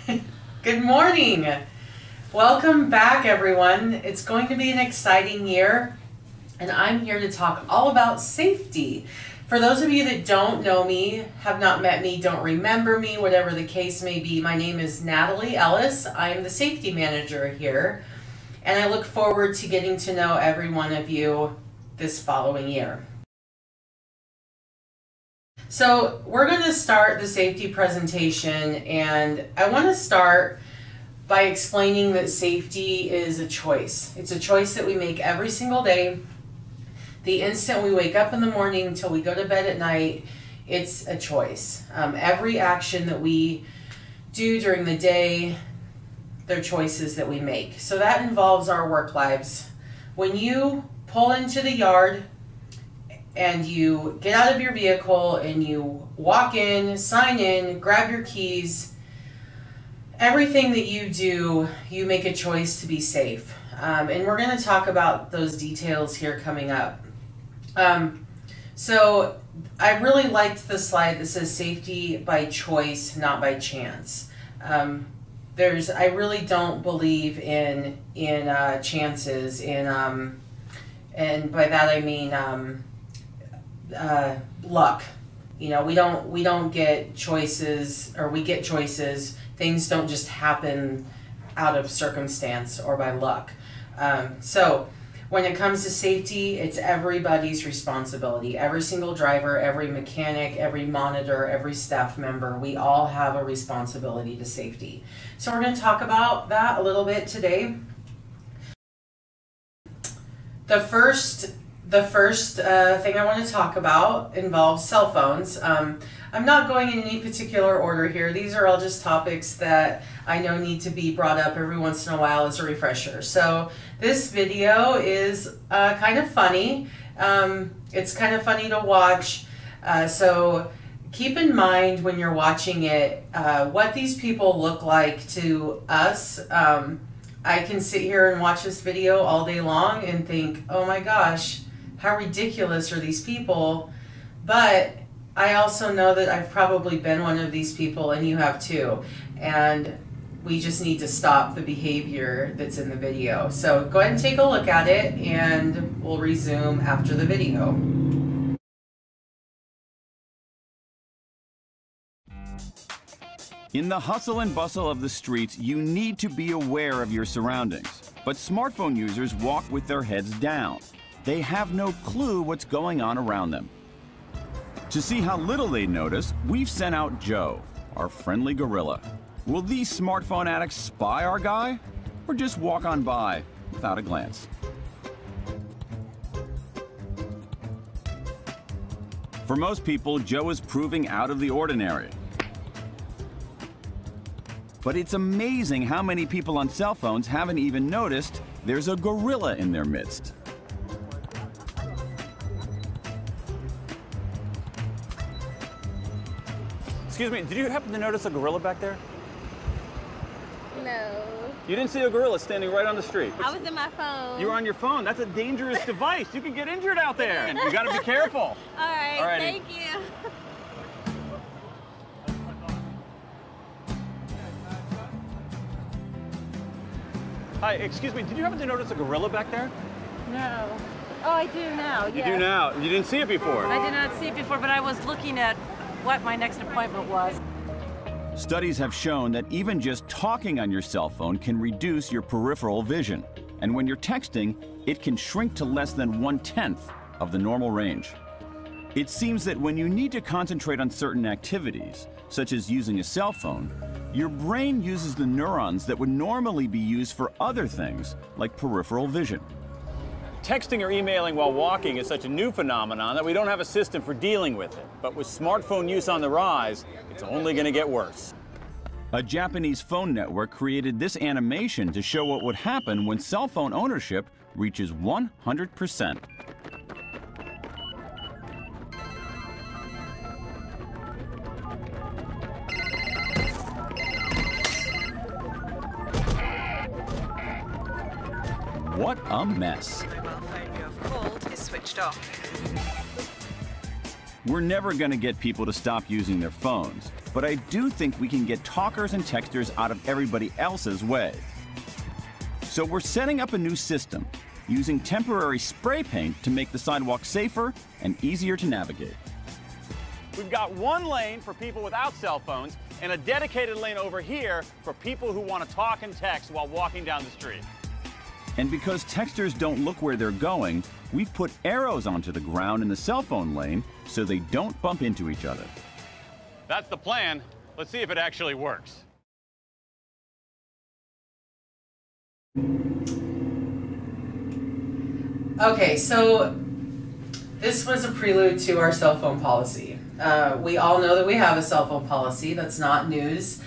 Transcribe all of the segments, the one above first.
Good morning. Welcome back, everyone. It's going to be an exciting year, and I'm here to talk all about safety. For those of you that don't know me, have not met me, don't remember me, whatever the case may be, my name is Natalie Ellis. I'm the safety manager here, and I look forward to getting to know every one of you this following year. So we're going to start the safety presentation, and I want to start by explaining that safety is a choice. It's a choice that we make every single day. The instant we wake up in the morning until we go to bed at night, it's a choice. Every action that we do during the day, they're choices that we make. So that involves our work lives. When you pull into the yard and you get out of your vehicle and you walk in, sign in, grab your keys, everything that you do, you make a choice to be safe. And we're going to talk about those details here coming up. So I really liked the slide that says safety by choice, not by chance. I really don't believe in chances, and by that I mean luck. You know, we don't get choices, or we get choices. Things don't just happen out of circumstance or by luck. So when it comes to safety, it's everybody's responsibility. Every single driver, every mechanic, every monitor, every staff member, we all have a responsibility to safety. So we're going to talk about that a little bit today. The first thing I want to talk about involves cell phones. I'm not going in any particular order here. These are all just topics that I know need to be brought up every once in a while as a refresher. So this video is kind of funny. It's kind of funny to watch. So keep in mind when you're watching it what these people look like to us. I can sit here and watch this video all day long and think, oh my gosh, how ridiculous are these people? But I also know that I've probably been one of these people, and you have too. And we just need to stop the behavior that's in the video. So go ahead and take a look at it, and we'll resume after the video. In the hustle and bustle of the streets, you need to be aware of your surroundings. But smartphone users walk with their heads down. They have no clue what's going on around them. To see how little they notice, we've sent out Joe, our friendly gorilla. Will these smartphone addicts spy our guy, or just walk on by without a glance? For most people, Joe is proving out of the ordinary. But it's amazing how many people on cell phones haven't even noticed there's a gorilla in their midst. Excuse me, did you happen to notice a gorilla back there? No. You didn't see a gorilla standing right on the street? I was in my phone. You were on your phone? That's a dangerous device. You can get injured out there. You gotta be careful. All right, Alrighty. thank you. Hi, excuse me, did you happen to notice a gorilla back there? No. Oh, I do now, You do now. You didn't see it before. I did not see it before, but I was looking at what my next appointment was. Studies have shown that even just talking on your cell phone can reduce your peripheral vision. And when you're texting, it can shrink to less than 1/10 of the normal range. It seems that when you need to concentrate on certain activities, such as using a cell phone, your brain uses the neurons that would normally be used for other things, like peripheral vision. Texting or emailing while walking is such a new phenomenon that we don't have a system for dealing with it. But with smartphone use on the rise, it's only going to get worse. A Japanese phone network created this animation to show what would happen when cell phone ownership reaches 100%. What a mess. The mobile phone you have called is switched off. We're never going to get people to stop using their phones, but I do think we can get talkers and texters out of everybody else's way. So we're setting up a new system, using temporary spray paint to make the sidewalk safer and easier to navigate. We've got one lane for people without cell phones and a dedicated lane over here for people who want to talk and text while walking down the street. And because texters don't look where they're going, we've put arrows onto the ground in the cell phone lane so they don't bump into each other. That's the plan. Let's see if it actually works. Okay, so this was a prelude to our cell phone policy. We all know that we have a cell phone policy. That's not news.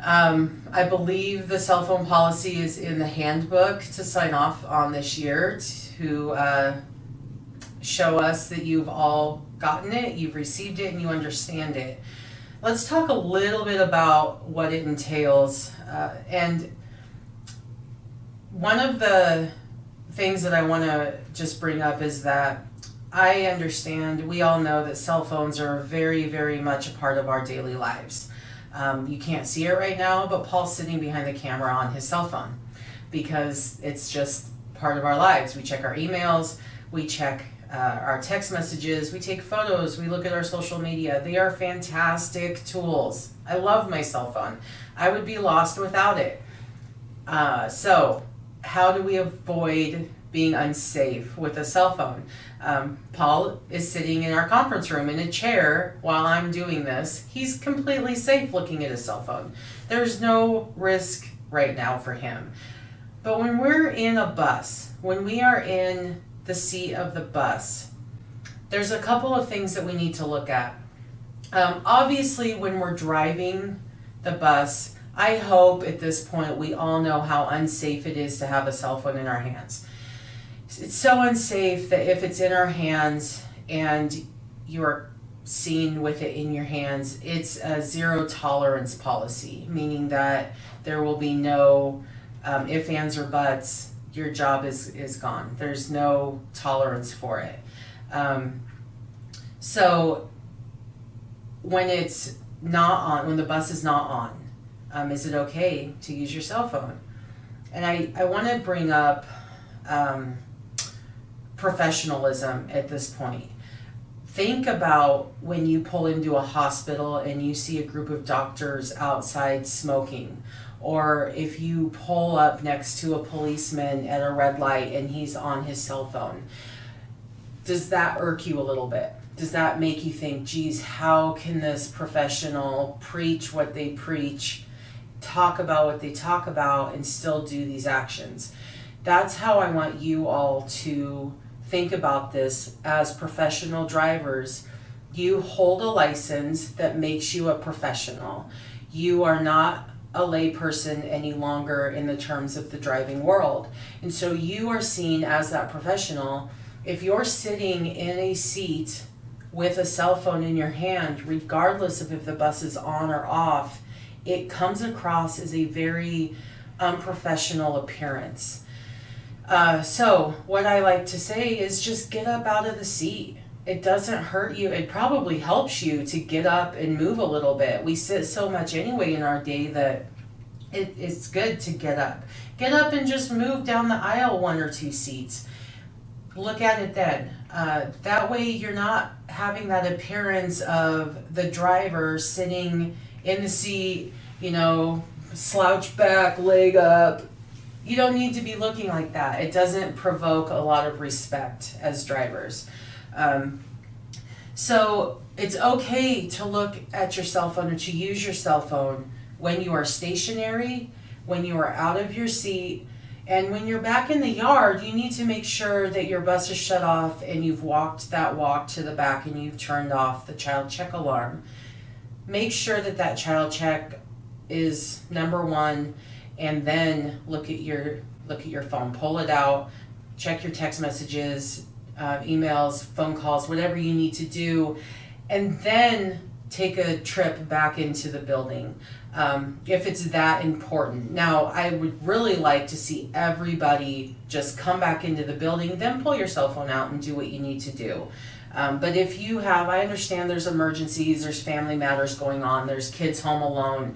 I believe the cell phone policy is in the handbook to sign off on this year to show us that you've all gotten it, you've received it, and you understand it. Let's talk a little bit about what it entails. And one of the things that I want to just bring up is that I understand, we all know that cell phones are very, very much a part of our daily lives. You can't see it right now, but Paul's sitting behind the camera on his cell phone because it's just part of our lives. We check our emails, we check our text messages, we take photos, we look at our social media. They are fantastic tools. I love my cell phone. I would be lost without it. So how do we avoid being unsafe with a cell phone? Paul is sitting in our conference room in a chair while I'm doing this. He's completely safe looking at his cell phone. There's no risk right now for him. But when we're in a bus, when we are in the seat of the bus, there's a couple of things that we need to look at. Obviously, when we're driving the bus, I hope at this point we all know how unsafe it is to have a cell phone in our hands. It's so unsafe that if it's in our hands and you're seen with it in your hands, it's a zero tolerance policy, meaning that there will be no ifs, ands, or buts. Your job is gone. There's no tolerance for it. So when it's not on, when the bus is not on, is it okay to use your cell phone? And I want to bring up professionalism at this point. Think about when you pull into a hospital and you see a group of doctors outside smoking, or if you pull up next to a policeman at a red light and he's on his cell phone. Does that irk you a little bit? Does that make you think, geez, how can this professional preach what they preach, talk about what they talk about, and still do these actions? That's how I want you all to think about this as professional drivers. You hold a license that makes you a professional. You are not a layperson any longer in the terms of the driving world. And so you are seen as that professional. If you're sitting in a seat with a cell phone in your hand, regardless of if the bus is on or off, it comes across as a very unprofessional appearance. So what I like to say is just get up out of the seat. It doesn't hurt you. It probably helps you to get up and move a little bit. We sit so much anyway in our day that it's good to get up. Get up and just move down the aisle 1 or 2 seats. Look at it then. That way you're not having that appearance of the driver sitting in the seat, you know, slouch back, leg up. You don't need to be looking like that. It doesn't provoke a lot of respect as drivers. So it's okay to look at your cell phone or to use your cell phone when you are stationary, when you are out of your seat, and when you're back in the yard. You need to make sure that your bus is shut off and you've walked that walk to the back and you've turned off the child check alarm. Make sure that that child check is number 1, and then look at your phone. Pull it out, check your text messages, emails, phone calls, whatever you need to do, and then take a trip back into the building if it's that important. Now, I would really like to see everybody just come back into the building, then pull your cell phone out and do what you need to do. But if you have, I understand there's emergencies, there's family matters going on, there's kids home alone.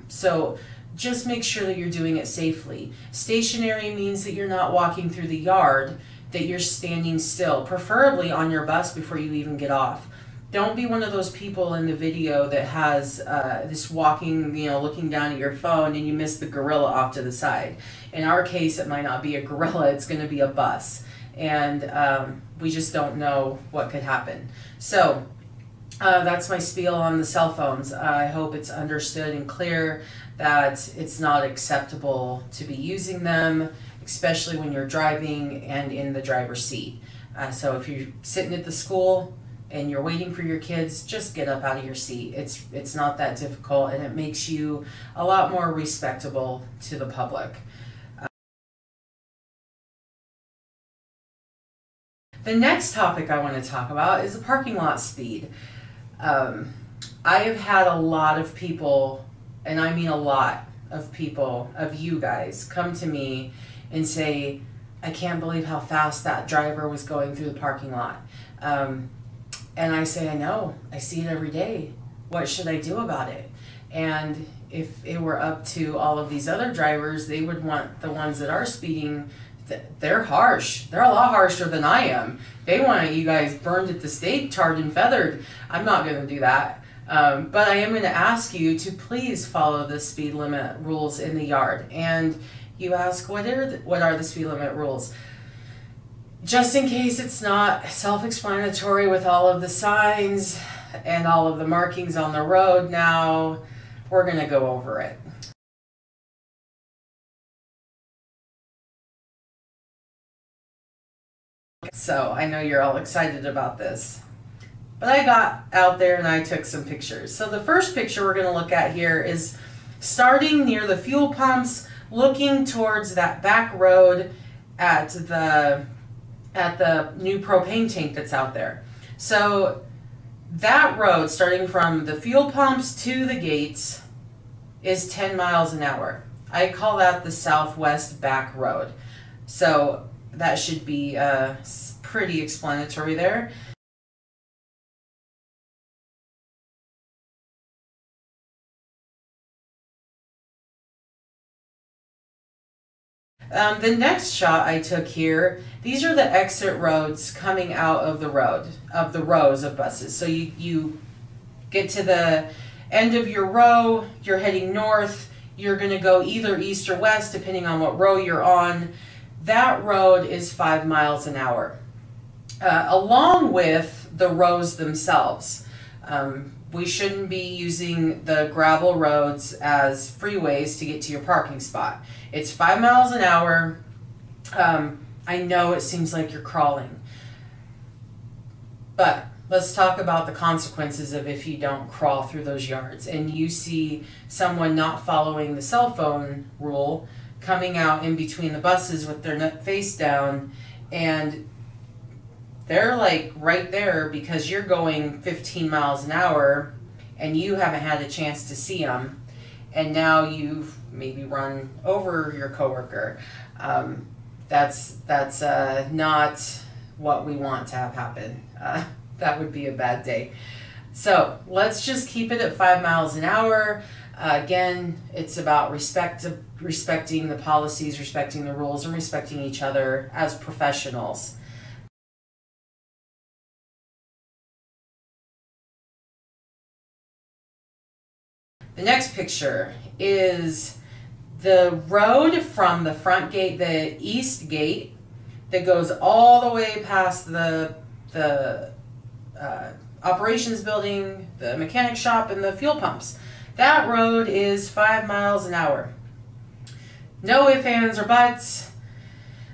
So just make sure that you're doing it safely. Stationary means that you're not walking through the yard, that you're standing still, preferably on your bus before you even get off. Don't be one of those people in the video that has this walking, looking down at your phone and you miss the gorilla off to the side. In our case, it might not be a gorilla, it's going to be a bus. And we just don't know what could happen. So that's my spiel on the cell phones. I hope it's understood and clear that it's not acceptable to be using them, especially when you're driving and in the driver's seat. So if you're sitting at the school and you're waiting for your kids, just get up out of your seat. It's not that difficult, and it makes you a lot more respectable to the public. The next topic I want to talk about is the parking lot speed. I have had a lot of people, and I mean a lot of people, of you guys, come to me and say, I can't believe how fast that driver was going through the parking lot. And I say, I know, I see it every day. What should I do about it? And if it were up to all of these other drivers, they would want the ones that are speeding, they're harsh. They're a lot harsher than I am. They want you guys burned at the stake, tarred and feathered. I'm not going to do that. But I am going to ask you to please follow the speed limit rules in the yard. And you ask, what are the speed limit rules? Just in case it's not self-explanatory with all of the signs and all of the markings on the road now, we're going to go over it. So I know you're all excited about this. But I got out there and I took some pictures. So the first picture we're going to look at here is starting near the fuel pumps, looking towards that back road at the new propane tank that's out there. So that road, starting from the fuel pumps to the gates, is 10 miles an hour. I call that the southwest back road. So that should be pretty explanatory there. The next shot I took here, these are the exit roads coming out of the rows of buses. So you get to the end of your row, you're heading north, you're going to go either east or west depending on what row you're on. That road is 5 miles an hour, along with the rows themselves. We shouldn't be using the gravel roads as freeways to get to your parking spot. It's 5 miles an hour. I know it seems like you're crawling, but let's talk about the consequences of if you don't crawl through those yards and you see someone not following the cell phone rule coming out in between the buses with their face down, and they're like right there because you're going 15 miles an hour and you haven't had a chance to see them, and now you've maybe run over your coworker. That's not what we want to have happen. That would be a bad day. So let's just keep it at 5 miles an hour. Again, it's about respecting the policies, respecting the rules, and respecting each other as professionals. The next picture is the road from the front gate, the east gate, that goes all the way past the operations building, the mechanic shop, and the fuel pumps. That road is 5 miles an hour. No ifs, ands, or buts.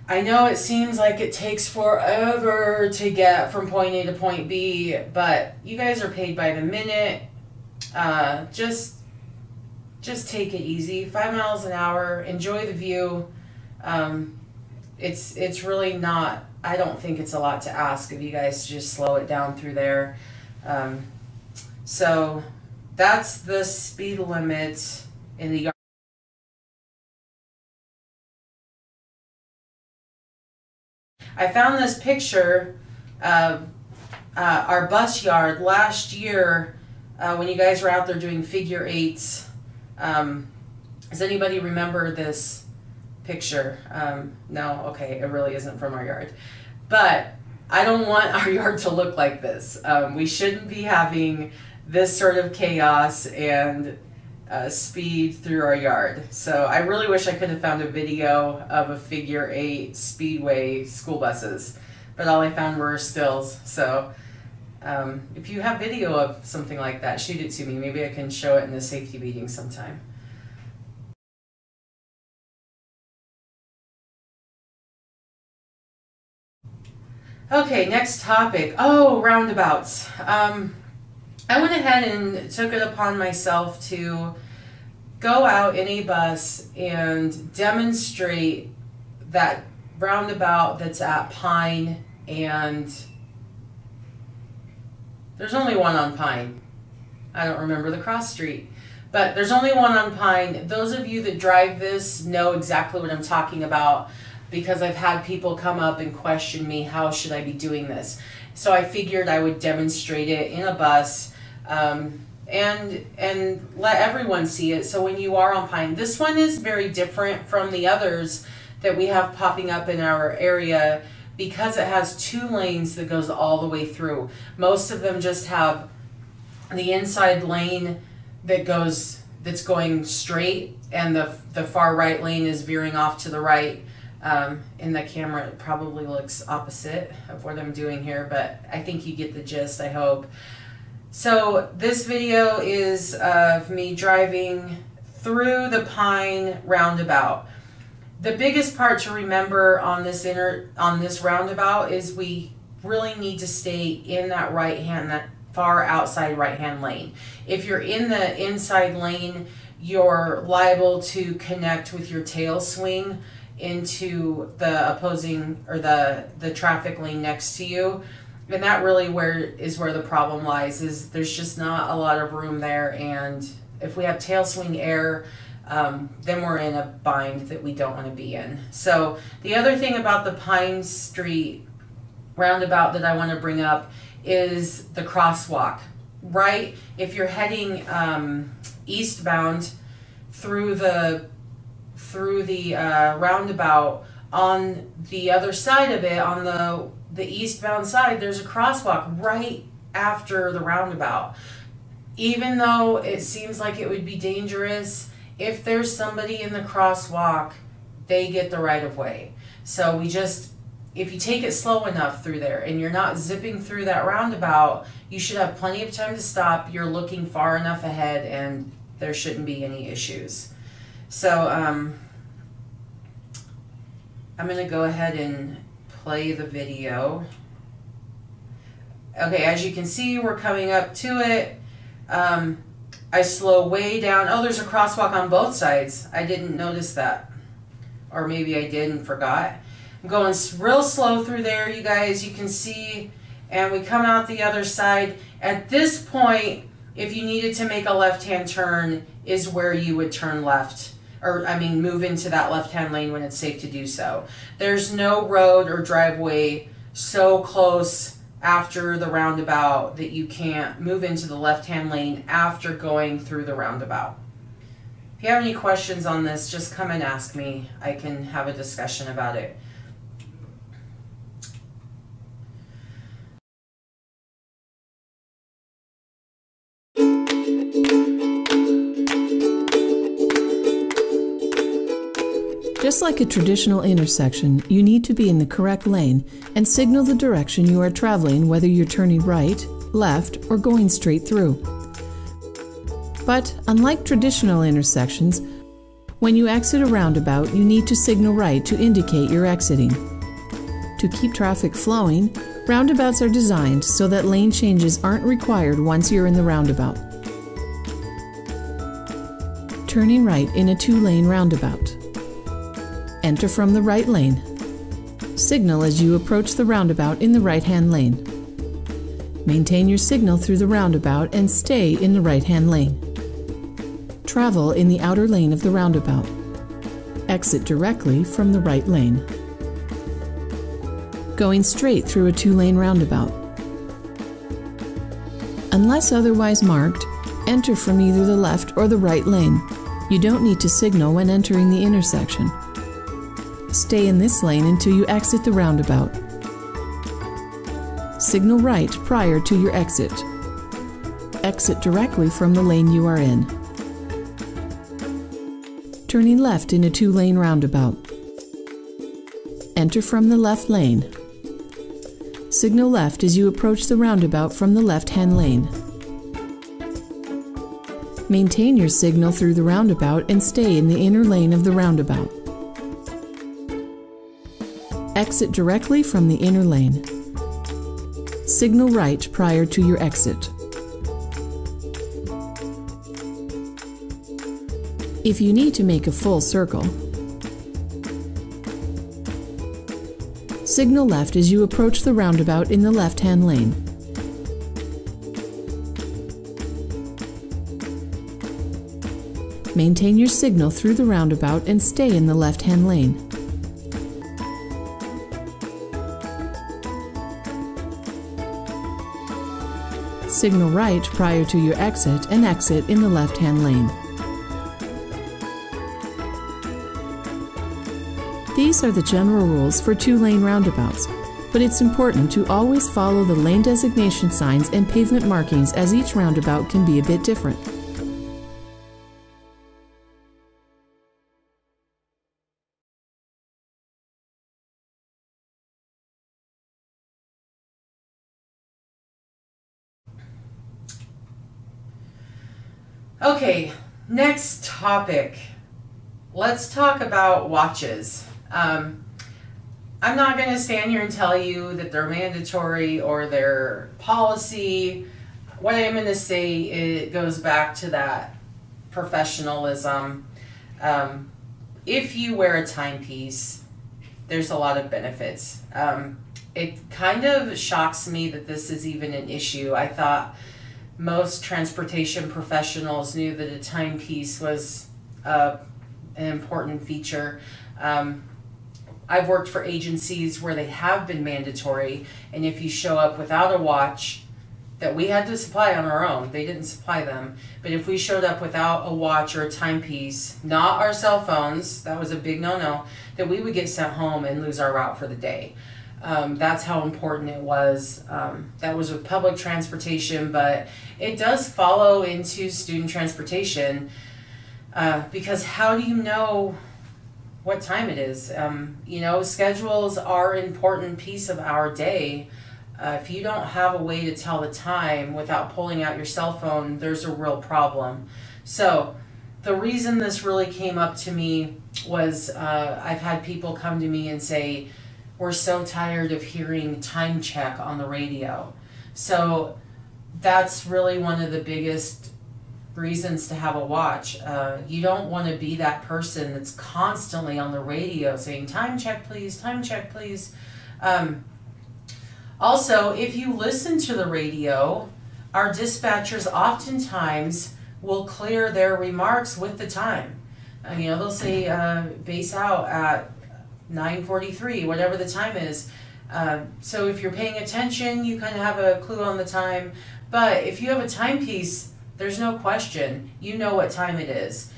I know it seems like it takes forever to get from point A to point B, but you guys are paid by the minute. Just take it easy. 5 miles an hour. Enjoy the view. It's really not, I don't think it's a lot to ask of you guys to just slow it down through there. So that's the speed limit in the yard. I found this picture our bus yard last year when you guys were out there doing figure eights. Does anybody remember this picture? No? Okay, it really isn't from our yard. But I don't want our yard to look like this. We shouldn't be having this sort of chaos and speed through our yard. So I really wish I could have found a video of a figure eight speedway school buses, but all I found were stills. So if you have video of something like that, shoot it to me. Maybe I can show it in a safety meeting sometime. Okay, next topic. Oh, roundabouts. I went ahead and took it upon myself to go out in a bus and demonstrate that roundabout that's at Pine, and there's only one on Pine. I don't remember the cross street, but there's only one on Pine. Those of you that drive this know exactly what I'm talking about, because I've had people come up and question me, how should I be doing this? So I figured I would demonstrate it in a bus and let everyone see it. So when you are on Pine, this one is very different from the others that we have popping up in our area because it has 2 lanes that goes all the way through. Most of them just have the inside lane that's going straight, and the far right lane is veering off to the right. In the camera it probably looks opposite of what I'm doing here, but I think you get the gist, I hope. So this video is of me driving through the Pine roundabout. The biggest part to remember on this roundabout is we really need to stay in that that far outside right-hand lane. If you're in the inside lane, you're liable to connect with your tail swing into the opposing or the traffic lane next to you, and that really is where the problem lies. Is there's just not a lot of room there, and if we have tail swing air, then we're in a bind that we don't want to be in. So the other thing about the Pine Street roundabout that I want to bring up is the crosswalk. Right, if you're heading eastbound through the roundabout, on the other side of it, on the eastbound side, there's a crosswalk right after the roundabout. Even though it seems like it would be dangerous, if there's somebody in the crosswalk, they get the right of way. So if you take it slow enough through there and you're not zipping through that roundabout, you should have plenty of time to stop. You're looking far enough ahead and there shouldn't be any issues. So I'm going to go ahead and play the video. Okay, as you can see, we're coming up to it. I slow way down. Oh, there's a crosswalk on both sides. I didn't notice that. Or maybe I did and forgot. I'm going real slow through there, you guys. You can see, and we come out the other side. At this point, if you needed to make a left-hand turn, is where you would turn left. Or, I mean, move into that left-hand lane when it's safe to do so. There's no road or driveway so close after the roundabout that you can't move into the left-hand lane after going through the roundabout. If you have any questions on this, just come and ask me. I can have a discussion about it. Just like a traditional intersection, you need to be in the correct lane and signal the direction you are traveling, whether you're turning right, left, or going straight through. But unlike traditional intersections, when you exit a roundabout, you need to signal right to indicate you're exiting. To keep traffic flowing, roundabouts are designed so that lane changes aren't required once you're in the roundabout. Turning right in a 2-lane roundabout. Enter from the right lane. Signal as you approach the roundabout in the right-hand lane. Maintain your signal through the roundabout and stay in the right-hand lane. Travel in the outer lane of the roundabout. Exit directly from the right lane. Going straight through a 2-lane roundabout. Unless otherwise marked, enter from either the left or the right lane. You don't need to signal when entering the intersection. Stay in this lane until you exit the roundabout. Signal right prior to your exit. Exit directly from the lane you are in. Turning left in a 2-lane roundabout. Enter from the left lane. Signal left as you approach the roundabout from the left-hand lane. Maintain your signal through the roundabout and stay in the inner lane of the roundabout. Exit directly from the inner lane. Signal right prior to your exit. If you need to make a full circle, signal left as you approach the roundabout in the left-hand lane. Maintain your signal through the roundabout and stay in the left-hand lane. Signal right prior to your exit and exit in the left-hand lane. These are the general rules for 2-lane roundabouts, but it's important to always follow the lane designation signs and pavement markings, as each roundabout can be a bit different. Okay, next topic. Let's talk about watches. I'm not going to stand here and tell you that they're mandatory or they're policy. What I'm going to say, it goes back to that professionalism. If you wear a timepiece, there's a lot of benefits. It kind of shocks me that this is even an issue. I thought most transportation professionals knew that a timepiece was an important feature. I've worked for agencies where they have been mandatory, and if you show up without a watch that we had to supply on our own, they didn't supply them, but if we showed up without a watch or a timepiece, not our cell phones, that was a big no-no, that we would get sent home and lose our route for the day. That's how important it was. That was with public transportation, but it does follow into student transportation, because how do you know what time it is? You know, schedules are an important piece of our day. If you don't have a way to tell the time without pulling out your cell phone, there's a real problem. So the reason this really came up to me was I've had people come to me and say, we're so tired of hearing time check on the radio. So that's really one of the biggest reasons to have a watch. You don't want to be that person that's constantly on the radio saying, time check please, time check please. Also, if you listen to the radio, our dispatchers oftentimes will clear their remarks with the time. You know, they'll say base out at 9:43, whatever the time is. So if you're paying attention, you kind of have a clue on the time. But if you have a timepiece, there's no question. You know what time it is.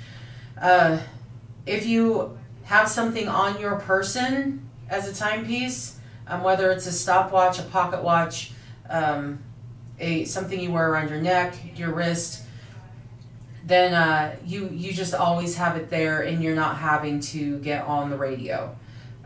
If you have something on your person as a timepiece, whether it's a stopwatch, a pocket watch, something you wear around your neck, your wrist, then you just always have it there and you're not having to get on the radio.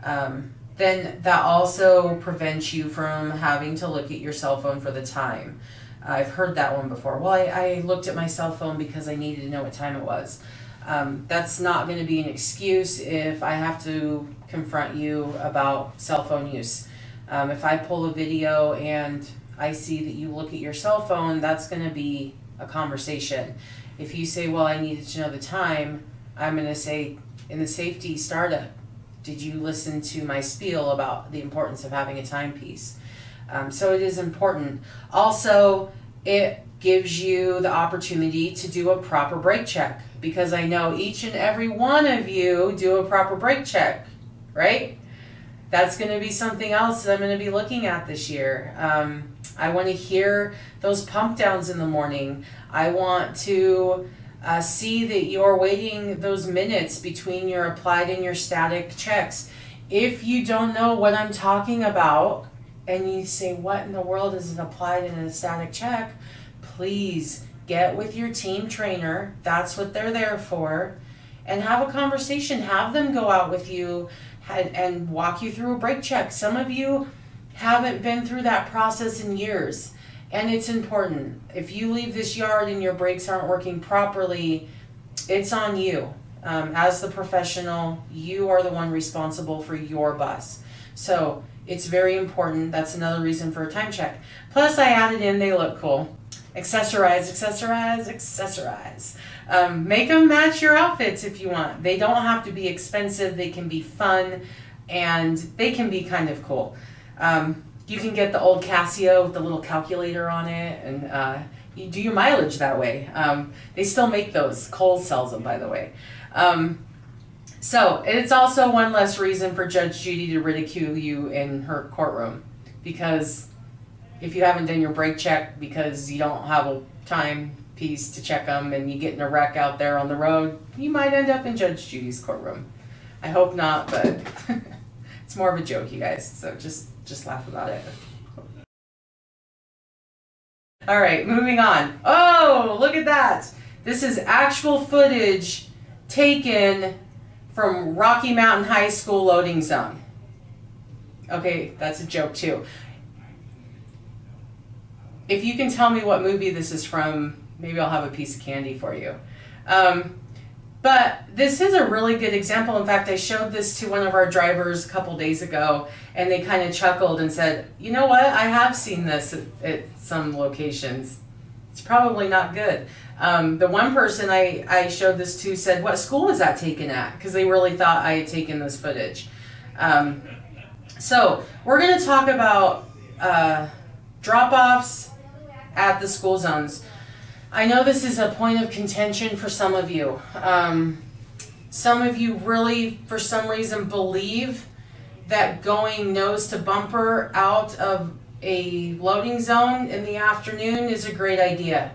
Then that also prevents you from having to look at your cell phone for the time. I've heard that one before. Well, I looked at my cell phone because I needed to know what time it was. That's not going to be an excuse if I have to confront you about cell phone use. If I pull a video and I see that you look at your cell phone, that's going to be a conversation. If you say, well, I needed to know the time, I'm going to say, in the safety startup, did you listen to my spiel about the importance of having a timepiece? So it is important. Also, it gives you the opportunity to do a proper brake check, because I know each and every one of you do a proper brake check, right? That's going to be something else that I'm going to be looking at this year. I want to hear those pump downs in the morning. I want to see that you're waiting those minutes between your applied and your static checks. If you don't know what I'm talking about and you say, what in the world is an applied and a static check? Please get with your team trainer. That's what they're there for. And have a conversation. Have them go out with you and walk you through a brake check. Some of you haven't been through that process in years, and it's important. If you leave this yard and your brakes aren't working properly, it's on you. As the professional, you are the one responsible for your bus. So it's very important. That's another reason for a time check. Plus, I added in, they look cool. Accessorize, accessorize, accessorize. Make them match your outfits if you want. They don't have to be expensive. They can be fun, and they can be kind of cool. You can get the old Casio with the little calculator on it, and you do your mileage that way. They still make those. Kohl's sells them, by the way. So it's also one less reason for Judge Judy to ridicule you in her courtroom, because if you haven't done your brake check because you don't have a timepiece to check them and you get in a wreck out there on the road, you might end up in Judge Judy's courtroom. I hope not, but it's more of a joke, you guys, so just laugh about it. All right, moving on. Oh, look at that. This is actual footage taken from Rocky Mountain High School loading zone. Okay, that's a joke too. If you can tell me what movie this is from, maybe I'll have a piece of candy for you. But this is a really good example. In fact, I showed this to one of our drivers a couple days ago, and they kind of chuckled and said, you know what, I have seen this at some locations. It's probably not good. The one person I showed this to said, what school was that taken at? Because they really thought I had taken this footage. So we're going to talk about drop-offs at the school zones. I know this is a point of contention for some of you. Some of you really, for some reason, believe that going nose to bumper out of a loading zone in the afternoon is a great idea.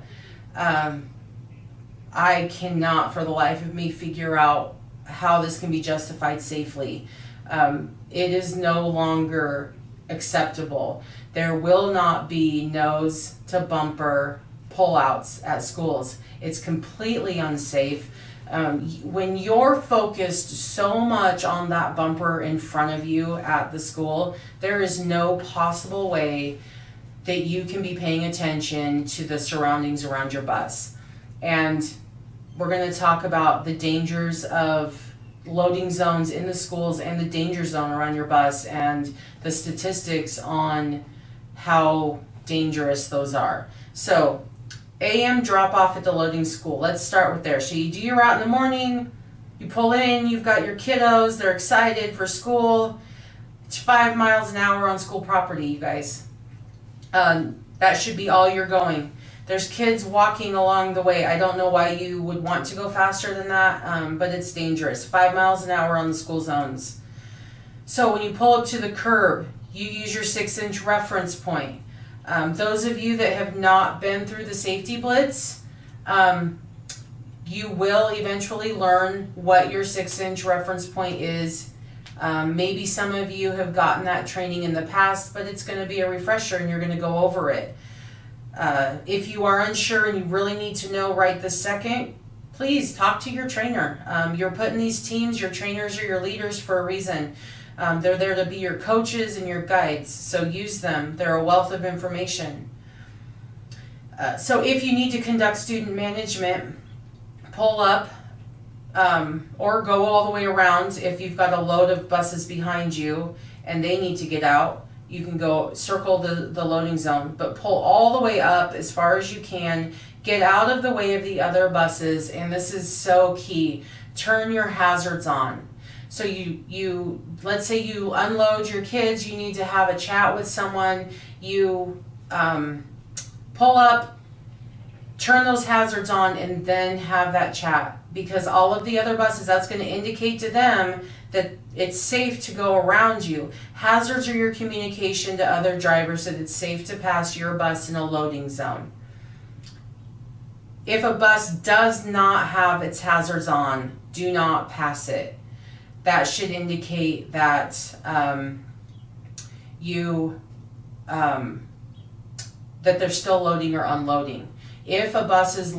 I cannot, for the life of me, figure out how this can be justified safely. It is no longer acceptable. There will not be nose to bumper pullouts at schools. It's completely unsafe. When you're focused so much on that bumper in front of you at the school, there is no possible way that you can be paying attention to the surroundings around your bus. And we're going to talk about the dangers of loading zones in the schools and the danger zone around your bus and the statistics on how dangerous those are. So, AM drop-off at the loading school. Let's start with there. So you do your route in the morning, you pull in, you've got your kiddos, they're excited for school. It's 5 miles an hour on school property, you guys. That should be all you're going. There's kids walking along the way. I don't know why you would want to go faster than that, but it's dangerous. 5 miles an hour on the school zones. So when you pull up to the curb, you use your 6-inch reference point. Those of you that have not been through the safety blitz, you will eventually learn what your 6-inch reference point is. Maybe some of you have gotten that training in the past, but it's going to be a refresher and you're going to go over it. If you are unsure and you really need to know right this second, please talk to your trainer. You're put in these teams, your trainers are your leaders for a reason. They're there to be your coaches and your guides, so use them. They're a wealth of information. So if you need to conduct student management, pull up or go all the way around. If you've got a load of buses behind you and they need to get out, you can go circle the loading zone, but pull all the way up as far as you can. Get out of the way of the other buses, and this is so key. Turn your hazards on. So you let's say you unload your kids, you need to have a chat with someone, you pull up, turn those hazards on and then have that chat, because all of the other buses, that's going to indicate to them that it's safe to go around you. Hazards are your communication to other drivers that it's safe to pass your bus in a loading zone. If a bus does not have its hazards on, do not pass it. That should indicate that that they're still loading or unloading. If a bus is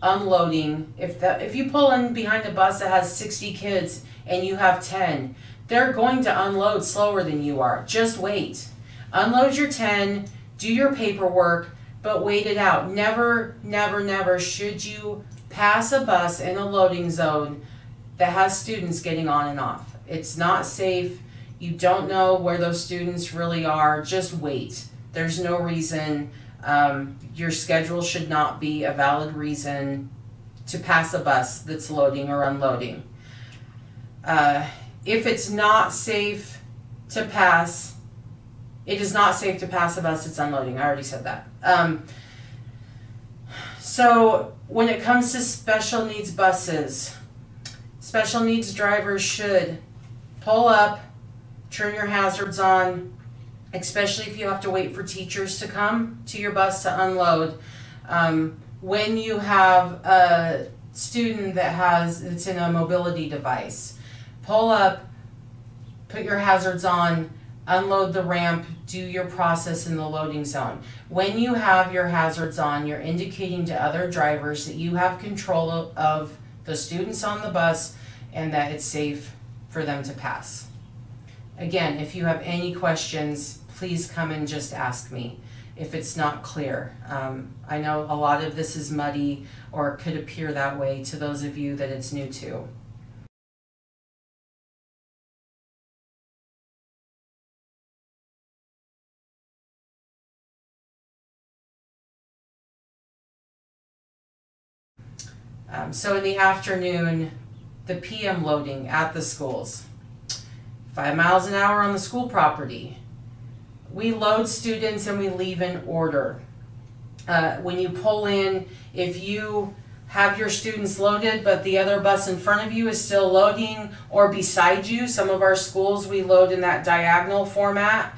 unloading, if you pull in behind a bus that has 60 kids and you have 10, they're going to unload slower than you are. Just wait. Unload your 10, do your paperwork, but wait it out. Never, never, never should you pass a bus in a loading zone that has students getting on and off. It's not safe. You don't know where those students really are. Just wait. There's no reason. Your schedule should not be a valid reason to pass a bus that's loading or unloading. If it's not safe to pass, it is not safe to pass a bus that's unloading. I already said that. So when it comes to special needs buses, special needs drivers should pull up, turn your hazards on, especially if you have to wait for teachers to come to your bus to unload. When you have a student that's in a mobility device, pull up, put your hazards on, unload the ramp, do your process in the loading zone. When you have your hazards on, you're indicating to other drivers that you have control of the students on the bus and that it's safe for them to pass. Again, if you have any questions, please come and just ask me if it's not clear. I know a lot of this is muddy or could appear that way to those of you that it's new to. So in the afternoon, the PM loading at the schools. 5 miles an hour on the school property. We load students and we leave in order. When you pull in, if you have your students loaded but the other bus in front of you is still loading or beside you, some of our schools we load in that diagonal format.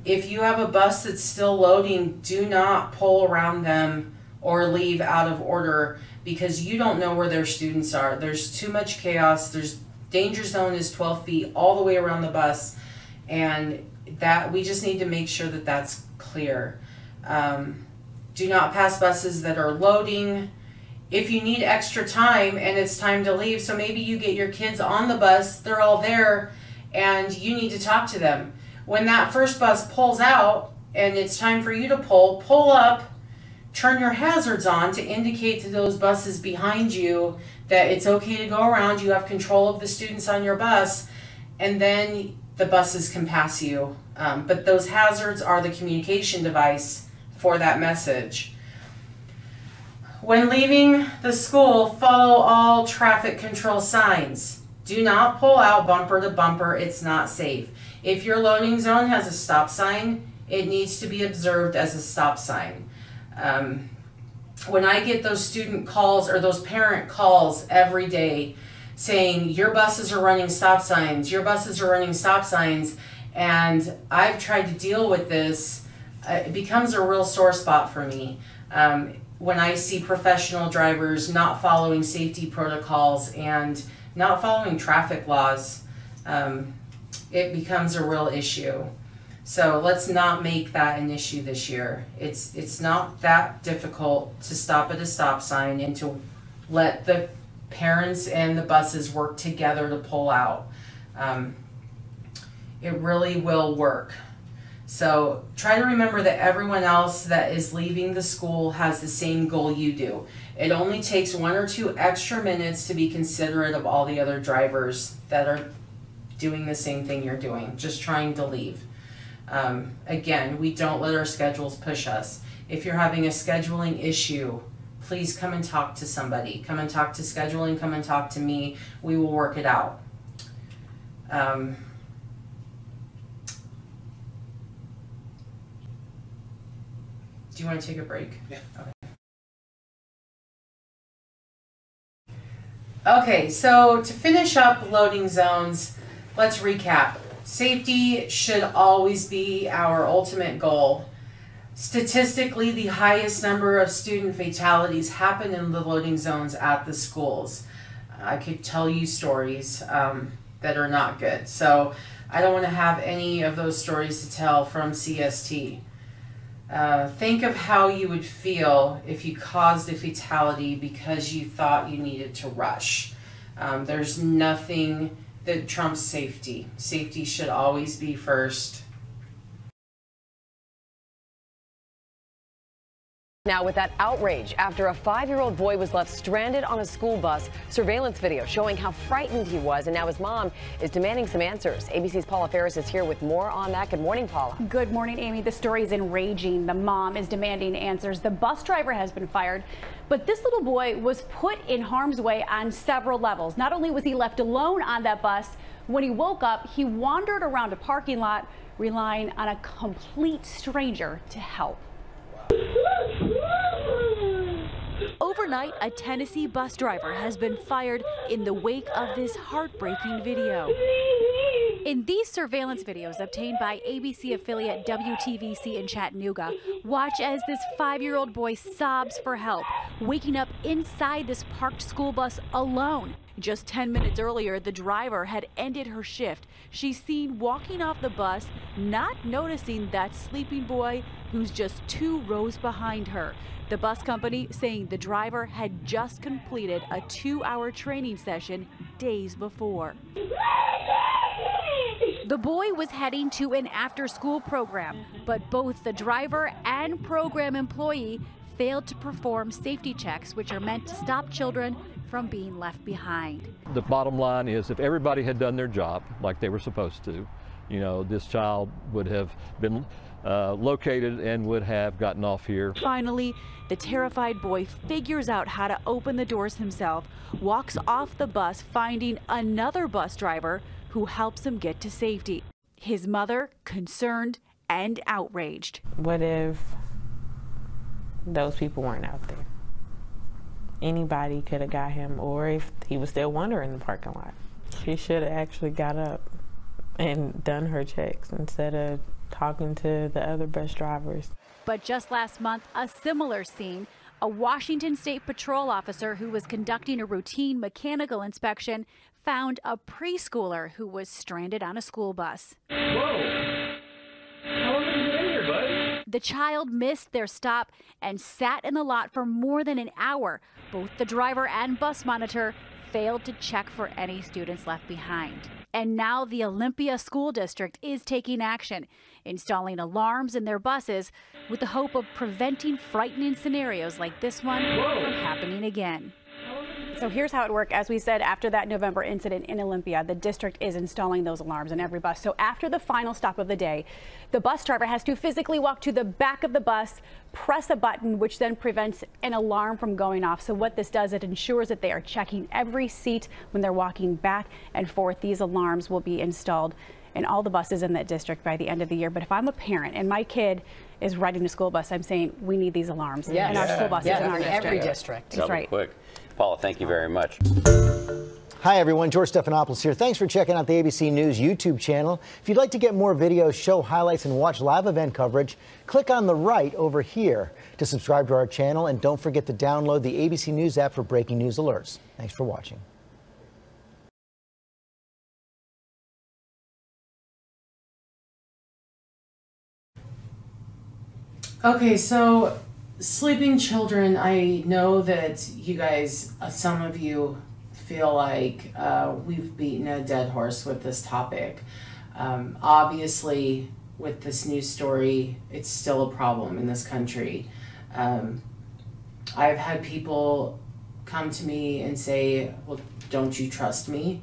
If you have a bus that's still loading, do not pull around them or leave out of order, because you don't know where their students are. There's too much chaos. There's danger zone is 12 feet all the way around the bus, and that we just need to make sure that that's clear. Do not pass buses that are loading. If you need extra time and it's time to leave, so maybe you get your kids on the bus, they're all there, and you need to talk to them. When that first bus pulls out and it's time for you to pull up, turn your hazards on to indicate to those buses behind you that it's okay to go around, you have control of the students on your bus, and then the buses can pass you. But those hazards are the communication device for that message. When leaving the school, follow all traffic control signs. Do not pull out bumper to bumper, it's not safe. If your loading zone has a stop sign, it needs to be observed as a stop sign. When I get those student calls or those parent calls every day saying your buses are running stop signs, your buses are running stop signs, and I've tried to deal with this, it becomes a real sore spot for me. When I see professional drivers not following safety protocols and not following traffic laws, it becomes a real issue. So let's not make that an issue this year. It's not that difficult to stop at a stop sign and to let the parents and the buses work together to pull out. It really will work. So try to remember that everyone else that is leaving the school has the same goal you do. It only takes 1 or 2 extra minutes to be considerate of all the other drivers that are doing the same thing you're doing, just trying to leave. Again, we don't let our schedules push us. If you're having a scheduling issue, please come and talk to somebody. Come and talk to scheduling, come and talk to me. We will work it out. Do you want to take a break? Yeah. Okay. Okay, so to finish up loading zones, let's recap. Safety should always be our ultimate goal. Statistically, the highest number of student fatalities happen in the loading zones at the schools. I could tell you stories that are not good. So I don't want to have any of those stories to tell from CST. Think of how you would feel if you caused a fatality because you thought you needed to rush. There's nothing that trumps safety. Safety should always be first. Now with that outrage after a 5-year-old boy was left stranded on a school bus, surveillance video showing how frightened he was, and now his mom is demanding some answers. ABC's Paula Ferris is here with more on that. Good morning, Paula. Good morning, Amy. The story is enraging. The mom is demanding answers. The bus driver has been fired, but this little boy was put in harm's way on several levels. Not only was he left alone on that bus, when he woke up, he wandered around a parking lot, relying on a complete stranger to help. Overnight, a Tennessee bus driver has been fired in the wake of this heartbreaking video. In these surveillance videos obtained by ABC affiliate WTVC in Chattanooga, watch as this 5-year-old boy sobs for help, waking up inside this parked school bus alone. Just 10 minutes earlier, the driver had ended her shift. She's seen walking off the bus, not noticing that sleeping boy who's just 2 rows behind her. The bus company saying the driver had just completed a 2-hour training session days before. The boy was heading to an after-school program, but both the driver and program employee failed to perform safety checks, which are meant to stop children from being left behind. The bottom line is, if everybody had done their job like they were supposed to, you know, this child would have been located and would have gotten off here. Finally, the terrified boy figures out how to open the doors himself, walks off the bus, finding another bus driver who helps him get to safety. His mother concerned and outraged. What if those people weren't out there? Anybody could have got him, or if he was still wandering in the parking lot. She should have actually got up and done her checks instead of talking to the other bus drivers. But just last month, a similar scene, a Washington State patrol officer who was conducting a routine mechanical inspection found a preschooler who was stranded on a school bus. Whoa! How long have you been in here, bud? The child missed their stop and sat in the lot for more than an hour. Both the driver and bus monitor failed to check for any students left behind. And now the Olympia School District is taking action, installing alarms in their buses with the hope of preventing frightening scenarios like this one from happening again. So here's how it worked. As we said, after that November incident in Olympia, the district is installing those alarms in every bus. So after the final stop of the day, the bus driver has to physically walk to the back of the bus, press a button, which then prevents an alarm from going off. So what this does, it ensures that they are checking every seat when they're walking back and forth. These alarms will be installed in all the buses in that district by the end of the year. But if I'm a parent and my kid is riding a school bus, I'm saying we need these alarms in our school buses in our district. Every district. That's right. Quick. Paula, thank you very much. Hi, everyone. George Stephanopoulos here. Thanks for checking out the ABC News YouTube channel. If you'd like to get more videos, show highlights, and watch live event coverage, click on the right over here to subscribe to our channel. And don't forget to download the ABC News app for breaking news alerts. Thanks for watching. Okay, so sleeping children, I know that you guys, some of you feel like we've beaten a dead horse with this topic. Obviously, with this news story, it's still a problem in this country. I've had people come to me and say, well, don't you trust me?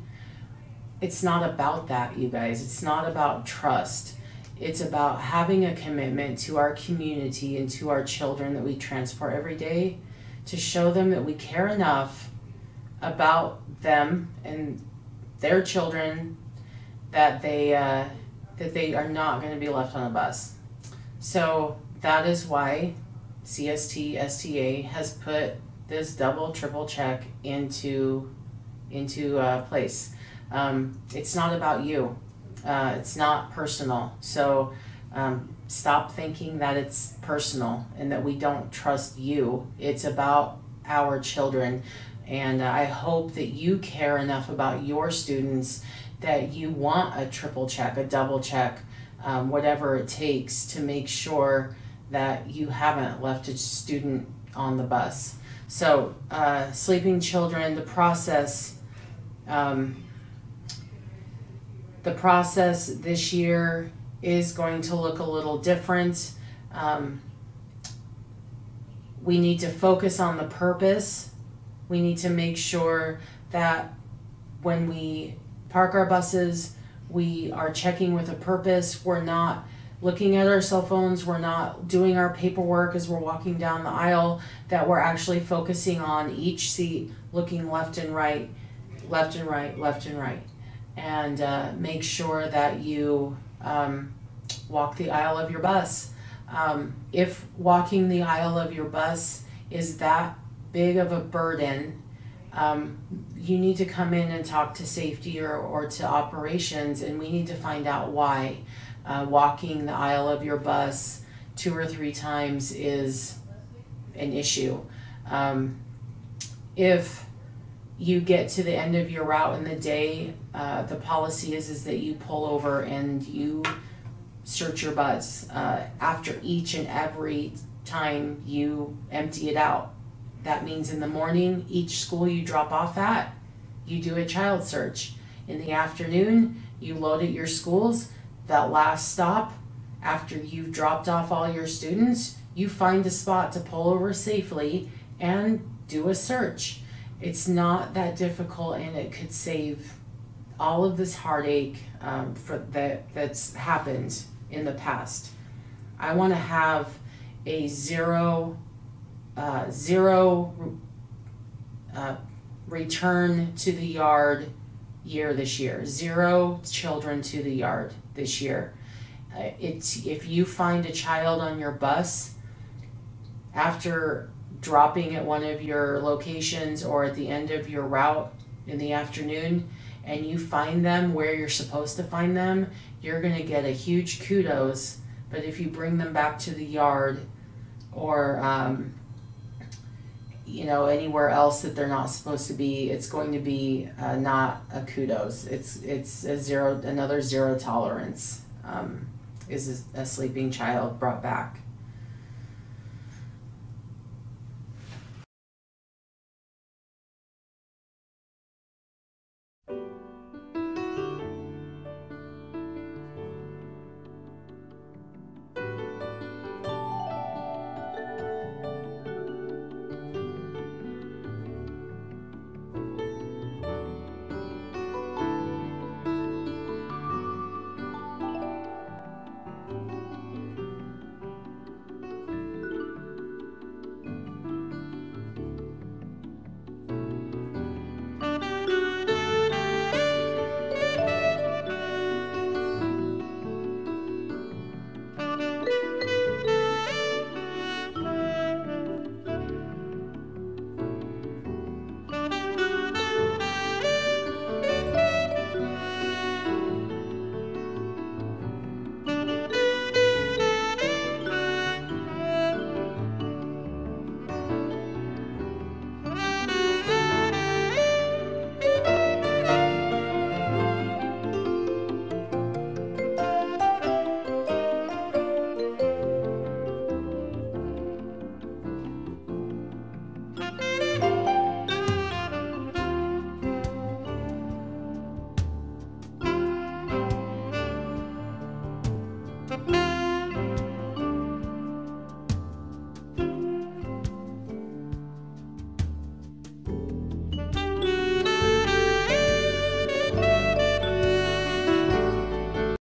It's not about that, you guys. It's not about trust. It's about having a commitment to our community and to our children that we transport every day to show them that we care enough about them and their children that they are not going to be left on a bus. So that is why CST STA has put this double, triple check into into place. It's not about you. It's not personal. So stop thinking that it's personal and that we don't trust you. It's about our children. And I hope that you care enough about your students that you want a triple check, a double check, whatever it takes to make sure that you haven't left a student on the bus. So sleeping children, the process this year is going to look a little different. We need to focus on the purpose. We need to make sure that when we park our buses, we are checking with a purpose. We're not looking at our cell phones. We're not doing our paperwork as we're walking down the aisle, that we're actually focusing on each seat, looking left and right, left and right, left and right. And make sure that you walk the aisle of your bus. If walking the aisle of your bus is that big of a burden, you need to come in and talk to safety or to operations, and we need to find out why walking the aisle of your bus 2 or 3 times is an issue. If you get to the end of your route in the day, the policy is that you pull over and you search your bus after each and every time you empty it out. That means in the morning, each school you drop off at, you do a child search. In the afternoon, you load at your schools. That last stop, after you've dropped off all your students, you find a spot to pull over safely and do a search. It's not that difficult, and it could save all of this heartache that's happened in the past. I want to have a zero return to the yard year this year. 0 children to the yard this year. If you find a child on your bus after dropping at one of your locations or at the end of your route in the afternoon, and you find them where you're supposed to find them, you're going to get a huge kudos. But if you bring them back to the yard or anywhere else that they're not supposed to be, it's going to be not a kudos. It's another zero tolerance. Is a sleeping child brought back.